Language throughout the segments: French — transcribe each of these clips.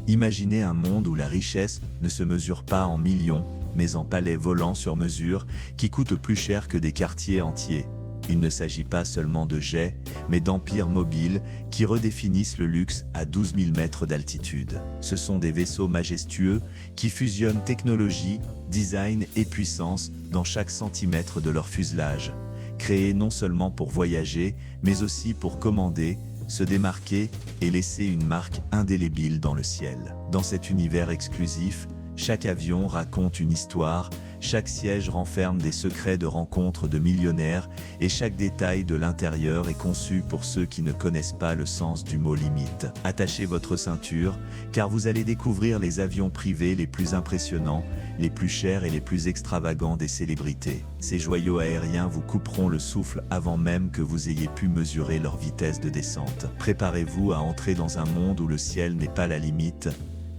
Imaginez un monde où la richesse ne se mesure pas en millions, mais en palais volants sur mesure, qui coûtent plus cher que des quartiers entiers. Il ne s'agit pas seulement de jets, mais d'empires mobiles qui redéfinissent le luxe à 12 000 mètres d'altitude. Ce sont des vaisseaux majestueux qui fusionnent technologie, design et puissance dans chaque centimètre de leur fuselage. Créés non seulement pour voyager, mais aussi pour commander, se démarquer et laisser une marque indélébile dans le ciel. Dans cet univers exclusif, chaque avion raconte une histoire, chaque siège renferme des secrets de rencontres de millionnaires et chaque détail de l'intérieur est conçu pour ceux qui ne connaissent pas le sens du mot limite. Attachez votre ceinture, car vous allez découvrir les avions privés les plus impressionnants, les plus chers et les plus extravagants des célébrités. Ces joyaux aériens vous couperont le souffle avant même que vous ayez pu mesurer leur vitesse de descente. Préparez-vous à entrer dans un monde où le ciel n'est pas la limite,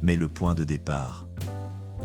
mais le point de départ.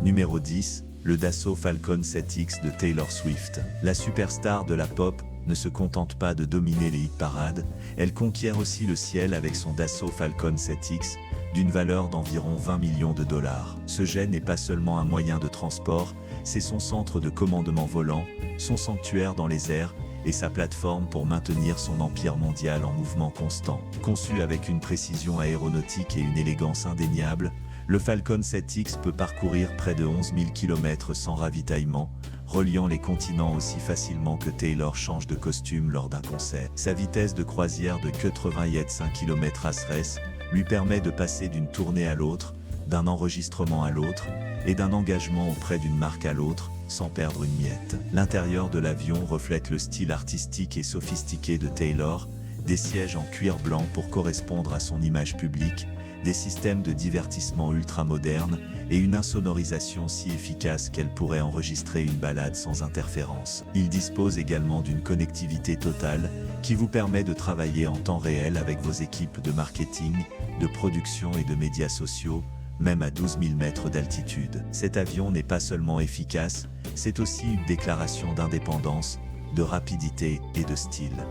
Numéro 10. Le Dassault Falcon 7X de Taylor Swift. La superstar de la pop ne se contente pas de dominer les hit-parades, elle conquiert aussi le ciel avec son Dassault Falcon 7X, d'une valeur d'environ 20 millions de dollars. Ce jet n'est pas seulement un moyen de transport, c'est son centre de commandement volant, son sanctuaire dans les airs, et sa plateforme pour maintenir son empire mondial en mouvement constant. Conçu avec une précision aéronautique et une élégance indéniable, le Falcon 7X peut parcourir près de 11 000 km sans ravitaillement, reliant les continents aussi facilement que Taylor change de costume lors d'un concert. Sa vitesse de croisière de 85 km/h lui permet de passer d'une tournée à l'autre, d'un enregistrement à l'autre, et d'un engagement auprès d'une marque à l'autre, sans perdre une miette. L'intérieur de l'avion reflète le style artistique et sophistiqué de Taylor, des sièges en cuir blanc pour correspondre à son image publique, des systèmes de divertissement ultra-modernes et une insonorisation si efficace qu'elle pourrait enregistrer une balade sans interférence. Il dispose également d'une connectivité totale qui vous permet de travailler en temps réel avec vos équipes de marketing, de production et de médias sociaux, même à 12 000 mètres d'altitude. Cet avion n'est pas seulement efficace, c'est aussi une déclaration d'indépendance, de rapidité et de style.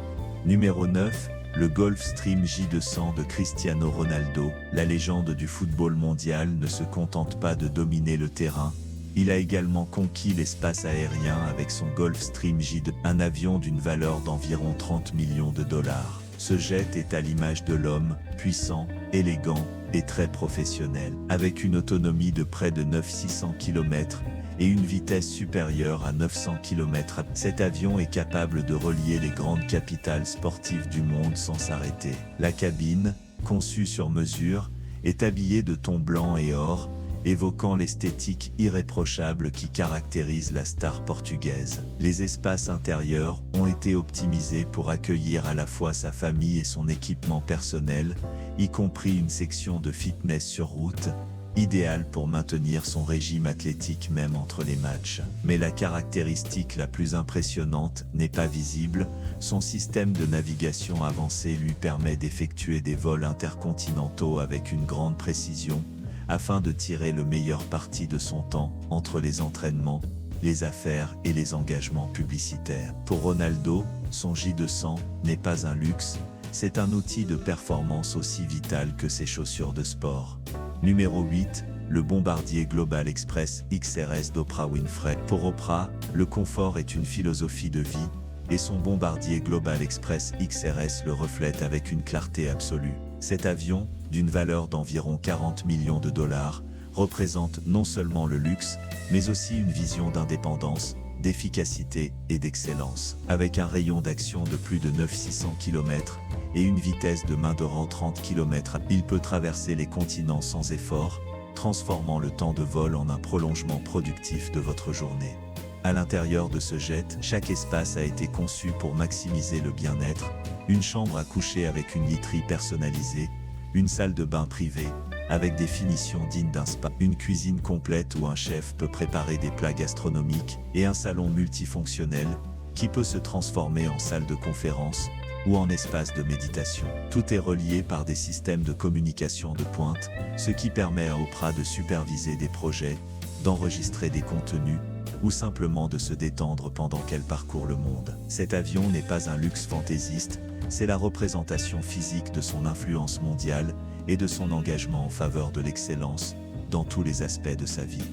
Numéro 9. Le Gulfstream J200 de Cristiano Ronaldo. La légende du football mondial ne se contente pas de dominer le terrain, il a également conquis l'espace aérien avec son Gulfstream J2, un avion d'une valeur d'environ 30 millions de dollars. Ce jet est à l'image de l'homme, puissant, élégant et très professionnel. Avec une autonomie de près de 900 km et une vitesse supérieure à 900 km/h, cet avion est capable de relier les grandes capitales sportives du monde sans s'arrêter. La cabine, conçue sur mesure, est habillée de tons blancs et or, évoquant l'esthétique irréprochable qui caractérise la star portugaise. Les espaces intérieurs ont été optimisés pour accueillir à la fois sa famille et son équipement personnel, y compris une section de fitness sur route, idéal pour maintenir son régime athlétique même entre les matchs. Mais la caractéristique la plus impressionnante n'est pas visible, son système de navigation avancé lui permet d'effectuer des vols intercontinentaux avec une grande précision, afin de tirer le meilleur parti de son temps entre les entraînements, les affaires et les engagements publicitaires. Pour Ronaldo, son J200 n'est pas un luxe, c'est un outil de performance aussi vital que ses chaussures de sport. Numéro 8, le Bombardier Global Express XRS d'Oprah Winfrey. Pour Oprah, le confort est une philosophie de vie, et son Bombardier Global Express XRS le reflète avec une clarté absolue. Cet avion, d'une valeur d'environ 40 millions de dollars, représente non seulement le luxe, mais aussi une vision d'indépendance, d'efficacité et d'excellence. Avec un rayon d'action de plus de 900 km et une vitesse de main d'or 30 km/h, il peut traverser les continents sans effort, transformant le temps de vol en un prolongement productif de votre journée. À l'intérieur de ce jet, chaque espace a été conçu pour maximiser le bien-être, une chambre à coucher avec une literie personnalisée, une salle de bain privée, avec des finitions dignes d'un spa, une cuisine complète où un chef peut préparer des plats gastronomiques, et un salon multifonctionnel, qui peut se transformer en salle de conférence, ou en espace de méditation. Tout est relié par des systèmes de communication de pointe, ce qui permet à Oprah de superviser des projets, d'enregistrer des contenus, ou simplement de se détendre pendant qu'elle parcourt le monde. Cet avion n'est pas un luxe fantaisiste, c'est la représentation physique de son influence mondiale et de son engagement en faveur de l'excellence dans tous les aspects de sa vie.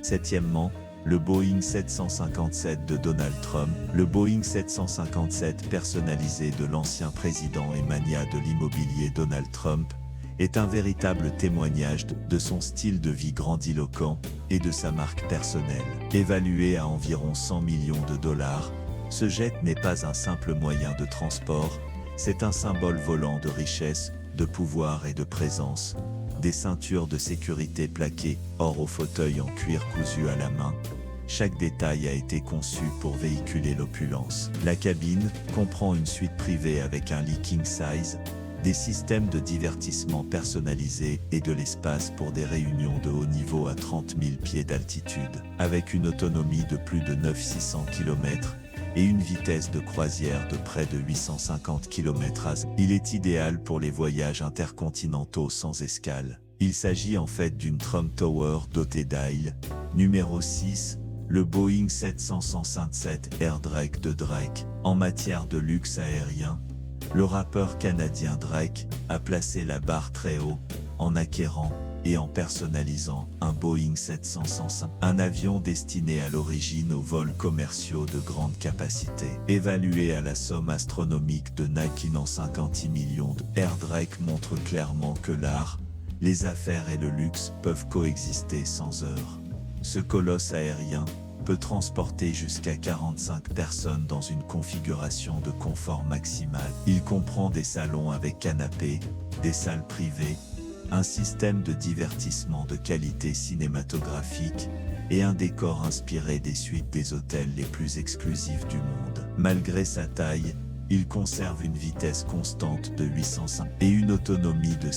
Septièmement, le Boeing 757 de Donald Trump. Le Boeing 757 personnalisé de l'ancien président et magnat de l'immobilier Donald Trump est un véritable témoignage de son style de vie grandiloquent et de sa marque personnelle. Évalué à environ 100 millions de dollars, ce jet n'est pas un simple moyen de transport, c'est un symbole volant de richesse, de pouvoir et de présence. Des ceintures de sécurité plaquées, or au fauteuil en cuir cousu à la main. Chaque détail a été conçu pour véhiculer l'opulence. La cabine comprend une suite privée avec un lit king size, des systèmes de divertissement personnalisés et de l'espace pour des réunions de haut niveau à 30 000 pieds d'altitude. Avec une autonomie de plus de 900 km et une vitesse de croisière de près de 850 km/h, il est idéal pour les voyages intercontinentaux sans escale. Il s'agit en fait d'une Trump Tower dotée d'ailes. Numéro 6. Le Boeing 767 Air Drake de Drake. En matière de luxe aérien, le rappeur canadien Drake a placé la barre très haut en acquérant et en personnalisant un Boeing 765, un avion destiné à l'origine aux vols commerciaux de grande capacité. Évalué à la somme astronomique de 50 millions de Air Drake montre clairement que l'art, les affaires et le luxe peuvent coexister sans heurts. Ce colosse aérien peut transporter jusqu'à 45 personnes dans une configuration de confort maximal. Il comprend des salons avec canapé, des salles privées, un système de divertissement de qualité cinématographique et un décor inspiré des suites des hôtels les plus exclusifs du monde. Malgré sa taille, il conserve une vitesse constante de 805 et une autonomie de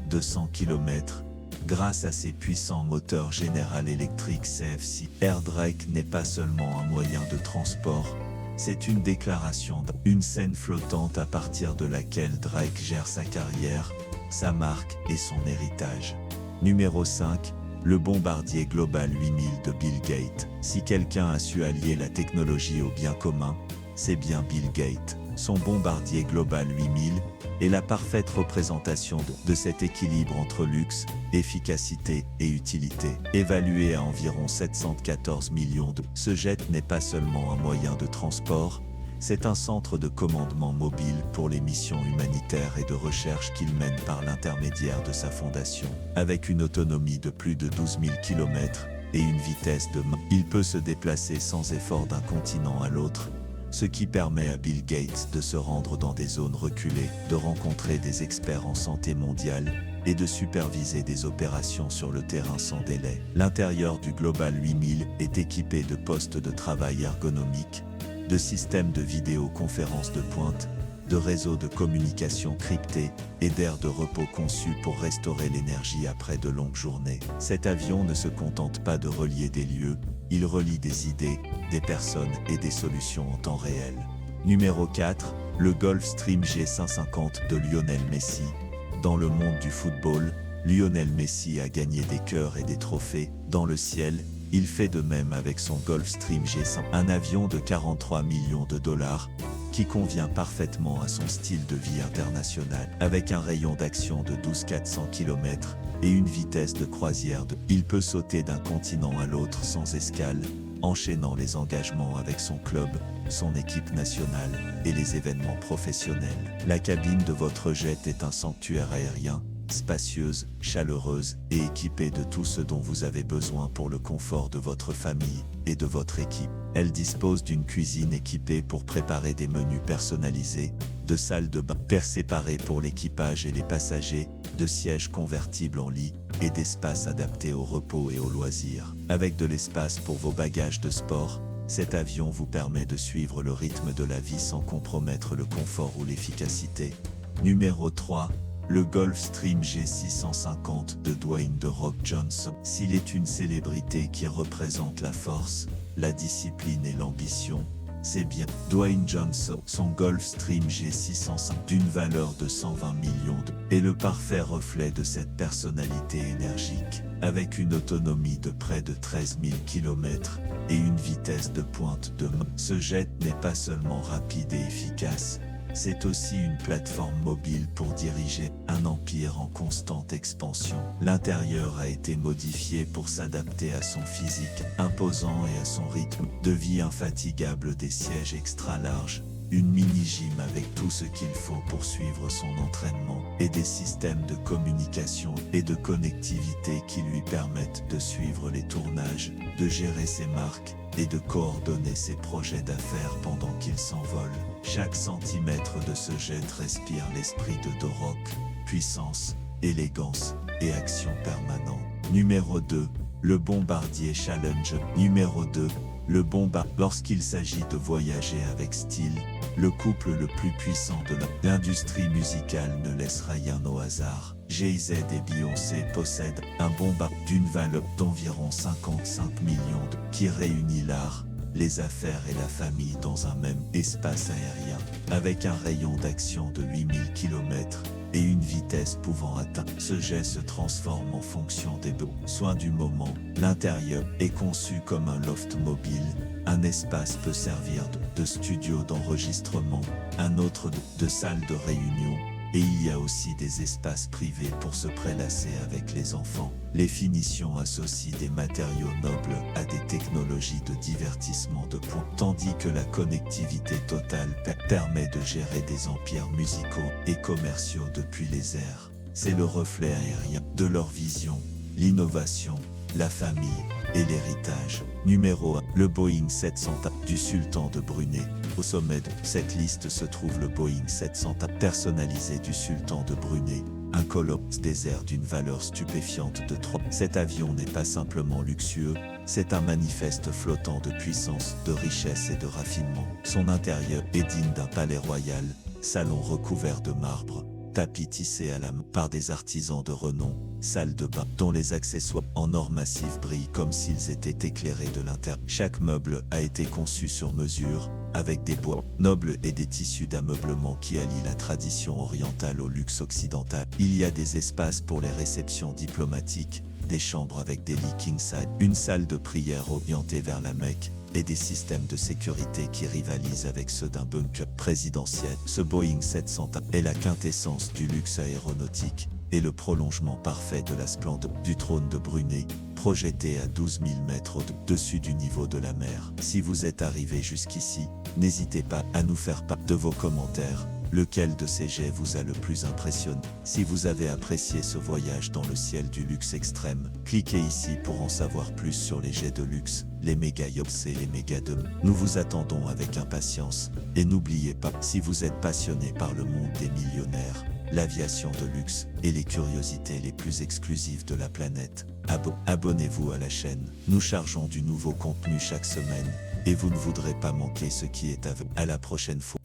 200 km. Grâce à ses puissants moteurs General Electric CFC, Air Drake n'est pas seulement un moyen de transport, c'est une déclaration, une scène flottante à partir de laquelle Drake gère sa carrière, sa marque et son héritage. Numéro 5. Le bombardier Global 8000 de Bill Gates. Si quelqu'un a su allier la technologie au bien commun, c'est bien Bill Gates. Son bombardier Global 8000 est la parfaite représentation de cet équilibre entre luxe, efficacité et utilité. Évalué à environ 714 millions de, ce jet n'est pas seulement un moyen de transport, c'est un centre de commandement mobile pour les missions humanitaires et de recherche qu'il mène par l'intermédiaire de sa fondation. Avec une autonomie de plus de 12 000 km et une vitesse de il peut se déplacer sans effort d'un continent à l'autre, ce qui permet à Bill Gates de se rendre dans des zones reculées, de rencontrer des experts en santé mondiale et de superviser des opérations sur le terrain sans délai. L'intérieur du Global 8000 est équipé de postes de travail ergonomiques, de systèmes de vidéoconférence de pointe, de réseaux de communication cryptés et d'aires de repos conçus pour restaurer l'énergie après de longues journées. Cet avion ne se contente pas de relier des lieux, il relie des idées, des personnes et des solutions en temps réel. Numéro 4. Le Gulfstream G550 de Lionel Messi. Dans le monde du football, Lionel Messi a gagné des cœurs et des trophées. Dans le ciel, il fait de même avec son Gulfstream G100, un avion de 43 millions de dollars qui convient parfaitement à son style de vie international. Avec un rayon d'action de 400 km et une vitesse de croisière il peut sauter d'un continent à l'autre sans escale, enchaînant les engagements avec son club, son équipe nationale et les événements professionnels. La cabine de votre jet est un sanctuaire aérien, spacieuse, chaleureuse et équipée de tout ce dont vous avez besoin pour le confort de votre famille et de votre équipe. Elle dispose d'une cuisine équipée pour préparer des menus personnalisés, de salles de bain séparées pour l'équipage et les passagers, de sièges convertibles en lit et d'espaces adaptés au repos et aux loisirs. Avec de l'espace pour vos bagages de sport, cet avion vous permet de suivre le rythme de la vie sans compromettre le confort ou l'efficacité. Numéro 3. Le Gulfstream G650 de Dwayne The Rock Johnson. S'il est une célébrité qui représente la force, la discipline et l'ambition, c'est bien Dwayne Johnson. Son Gulfstream G650 d'une valeur de 120 millions est le parfait reflet de cette personnalité énergique. Avec une autonomie de près de 13 000 km et une vitesse de pointe de main, ce jet n'est pas seulement rapide et efficace, C'est aussi une plateforme mobile pour diriger un empire en constante expansion. L'intérieur a été modifié pour s'adapter à son physique imposant et à son rythme de vie infatigable, des sièges extra larges, une mini-gym avec tout ce qu'il faut pour suivre son entraînement et des systèmes de communication et de connectivité qui lui permettent de suivre les tournages, de gérer ses marques et de coordonner ses projets d'affaires pendant qu'il s'envole. Chaque centimètre de ce jet respire l'esprit de Dorok, puissance, élégance et action permanente. Numéro 2. Le Bombardier Challenge. Numéro 2. Le Bombardier. Lorsqu'il s'agit de voyager avec style, le couple le plus puissant de l'industrie musicale ne laisse rien au hasard. Jay-Z et Beyoncé possèdent un Bombardier d'une valeur d'environ 55 millions qui réunit l'art, les affaires et la famille dans un même espace aérien, avec un rayon d'action de 8000 km et une vitesse pouvant atteindre. Ce jet se transforme en fonction des besoins du moment. L'intérieur est conçu comme un loft mobile. Un espace peut servir de studio d'enregistrement, un autre de salle de réunion, et il y a aussi des espaces privés pour se prélasser avec les enfants. Les finitions associent des matériaux nobles à des technologies de divertissement de pointe, tandis que la connectivité totale permet de gérer des empires musicaux et commerciaux depuis les airs. C'est le reflet aérien de leur vision, l'innovation, la famille et l'héritage. Numéro 1. Le Boeing 700 du sultan de Brunei. Au sommet de cette liste se trouve le Boeing 700 personnalisé du sultan de Brunei, un colosse désert d'une valeur stupéfiante de 3. Cet avion n'est pas simplement luxueux, c'est un manifeste flottant de puissance, de richesse et de raffinement. Son intérieur est digne d'un palais royal, salon recouvert de marbre, tapis tissés à la main par des artisans de renom, salle de bain dont les accessoires en or massif brillent comme s'ils étaient éclairés de l'intérieur. Chaque meuble a été conçu sur mesure, avec des bois nobles et des tissus d'ameublement qui allient la tradition orientale au luxe occidental. Il y a des espaces pour les réceptions diplomatiques, des chambres avec des lits king size, une salle de prière orientée vers la Mecque, et des systèmes de sécurité qui rivalisent avec ceux d'un bunker présidentiel. Ce Boeing 700 est la quintessence du luxe aéronautique et le prolongement parfait de la splendeur du trône de Brunei, projeté à 12 000 mètres au-dessus du niveau de la mer. Si vous êtes arrivé jusqu'ici, n'hésitez pas à nous faire part de vos commentaires. Lequel de ces jets vous a le plus impressionné? Si vous avez apprécié ce voyage dans le ciel du luxe extrême, cliquez ici pour en savoir plus sur les jets de luxe, les méga yachts et les méga dômes. Nous vous attendons avec impatience, et n'oubliez pas, si vous êtes passionné par le monde des millionnaires, l'aviation de luxe et les curiosités les plus exclusives de la planète, abonnez-vous à la chaîne. Nous chargeons du nouveau contenu chaque semaine, et vous ne voudrez pas manquer ce qui est à vous. À la prochaine fois.